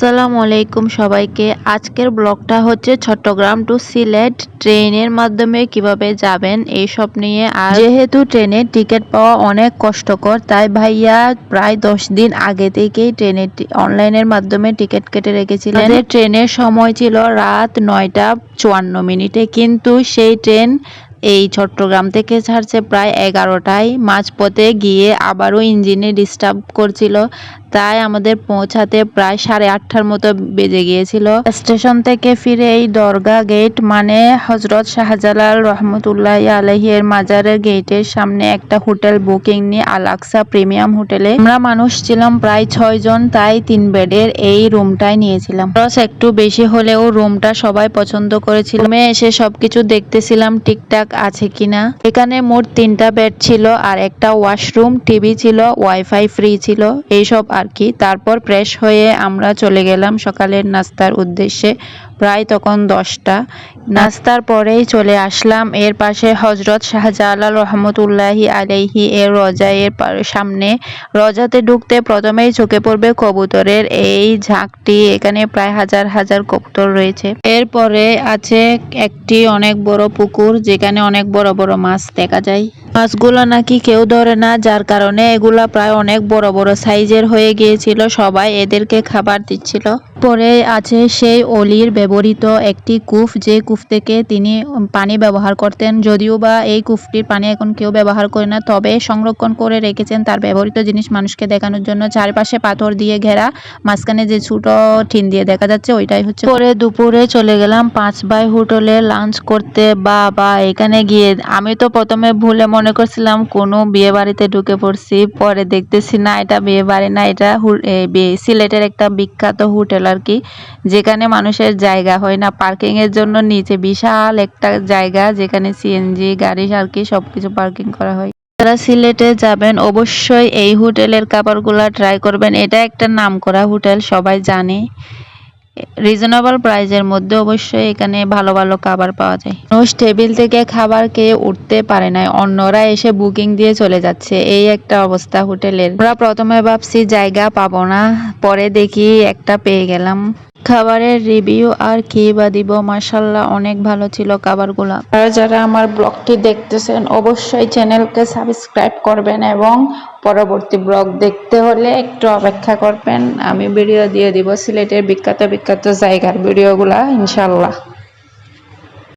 আসসালামু আলাইকুম সবাইকে। আজকের ব্লগটা হচ্ছে চট্টগ্রাম টু সিলেট ট্রেনের মাধ্যমে কিভাবে যাবেন এইসব নিয়ে। আর যেহেতু ট্রেনের টিকিট পাওয়া অনেক কষ্টকর, তাই ভাইয়া প্রায় 10 দিন আগে থেকেই ট্রেনের অনলাইনের মাধ্যমে টিকিট কেটে রেখেছিলেন। ট্রেনের সময় ছিল রাত 9টা 54 মিনিটে, কিন্তু সেই ট্রেন এই চট্টগ্রাম থেকে ছাড়ছে প্রায় 11টায়। মাঝপথে গিয়ে আবারও ইঞ্জিনে ডিস্টার্ব করছিল, তাই আমাদের পৌঁছাতে প্রায় 8:30টার মতো বেজে গিয়েছিল। স্টেশন থেকে ফিরে এই দরগা গেট মানে হজরত শাহজালাল রহমতুল্লাহ আলাইহি এর মাজারের গেটের সামনে একটা হোটেল বুকিং নিয়ে আল আকসা প্রিমিয়াম হোটেলে আমরা মানুষ ছিলাম প্রায় 6 জন, তাই 3 বেডের এই রুমটাই নিয়েছিলাম। খরচ একটু বেশি হলেও রুমটা সবাই পছন্দ করেছিল। রুমে এসে সবকিছু দেখতেছিলাম ঠিকঠাক আছে কিনা। এখানে মোট 3টা বেড ছিল আর একটা ওয়াশরুম, টিভি ছিল, ওয়াইফাই ফ্রি ছিল, এইসব আর কি। তারপর ফ্রেশ হয়ে আমরা চলে গেলাম সকালের নাস্তার উদ্দেশ্যে। প্রায় তখন 10টা। নাস্তার পরেই চলে আসলাম এর পাশে হজরত শাহজালাল রহমতুল্লাহি আলাইহি এর রোজা এর সামনে। রোজাতে ঢুকতে প্রথমেই চোখে পড়বে কবুতরের এই ঝাঁকটি। এখানে প্রায় হাজার হাজার কবুতর রয়েছে। এরপরে আছে একটি অনেক বড় পুকুর, যেখানে অনেক বড় বড় মাছ দেখা যায়। মাছগুলো নাকি কেউ ধরে না, যার কারণে এগুলা প্রায় অনেক বড় বড় সাইজের হয়ে গিয়েছিল। সবাই এদেরকে খাবার দিচ্ছিল। পরে আছে সেই অলির ব্যবহৃত একটি কূপ, যে কূপ থেকে তিনি পানি ব্যবহার করতেন। যদিও বা এই কূপটির পানি এখন কেউ ব্যবহার করে না, তবে সংরক্ষণ করে রেখেছেন তার ব্যবহৃত জিনিস মানুষকে দেখানোর জন্য। চারপাশে পাথর দিয়ে ঘেরা, মাঝখানে যে ছোট টিন দিয়ে দেখা যাচ্ছে ওইটাই হচ্ছে। পরে দুপুরে চলে গেলাম 5 ভাই হোটেলে লাঞ্চ করতে। বা এখানে গিয়ে আমি তো প্রথমে ভুলে মনে করছিলাম কোনো বিয়ে বাড়িতে ঢুকে পড়ছি, পরে দেখতেছি না, এটা বিয়ে বাড়ি না, এটা সিলেটের একটা বিখ্যাত হোটেল আর কি, যেখানে মানুষের জায়গা হয় না পার্কিং এর জন্য। নিচে বিশাল একটা জায়গা, যেখানে সিএনজি গাড়ি আর কি সবকিছু পার্কিং করা হয়। যারা সিলেটে যাবেন অবশ্যই এই হোটেলের খাবারগুলা ট্রাই করবেন। এটা একটা নামকরা হোটেল, সবাই জানে। রিজনেবল প্রাইজের মধ্যে অবশ্যই এখানে ভালো ভালো খাবার পাওয়া যায়। মানুষ টেবিল থেকে খাবার খেয়ে উঠতে পারে না, অন্যরা এসে বুকিং দিয়ে চলে যাচ্ছে, এই একটা অবস্থা হোটেলের। আমরা প্রথমে ভাবছি জায়গা পাবো না, পরে দেখি একটা পেয়ে গেলাম। খাবারের রিভিউ আর কি বা দিব, মাশাআল্লাহ অনেক ভালো ছিল খাবারগুলো। আর যারা আমার ব্লগটি দেখতেছেন অবশ্যই চ্যানেলকে সাবস্ক্রাইব করবেন এবং পরবর্তী ব্লগ দেখতে হলে একটু অপেক্ষা করবেন। আমি ভিডিও দিয়ে দিব সিলেটের বিখ্যাত বিখ্যাত জায়গার ভিডিওগুলা ইনশাআল্লাহ।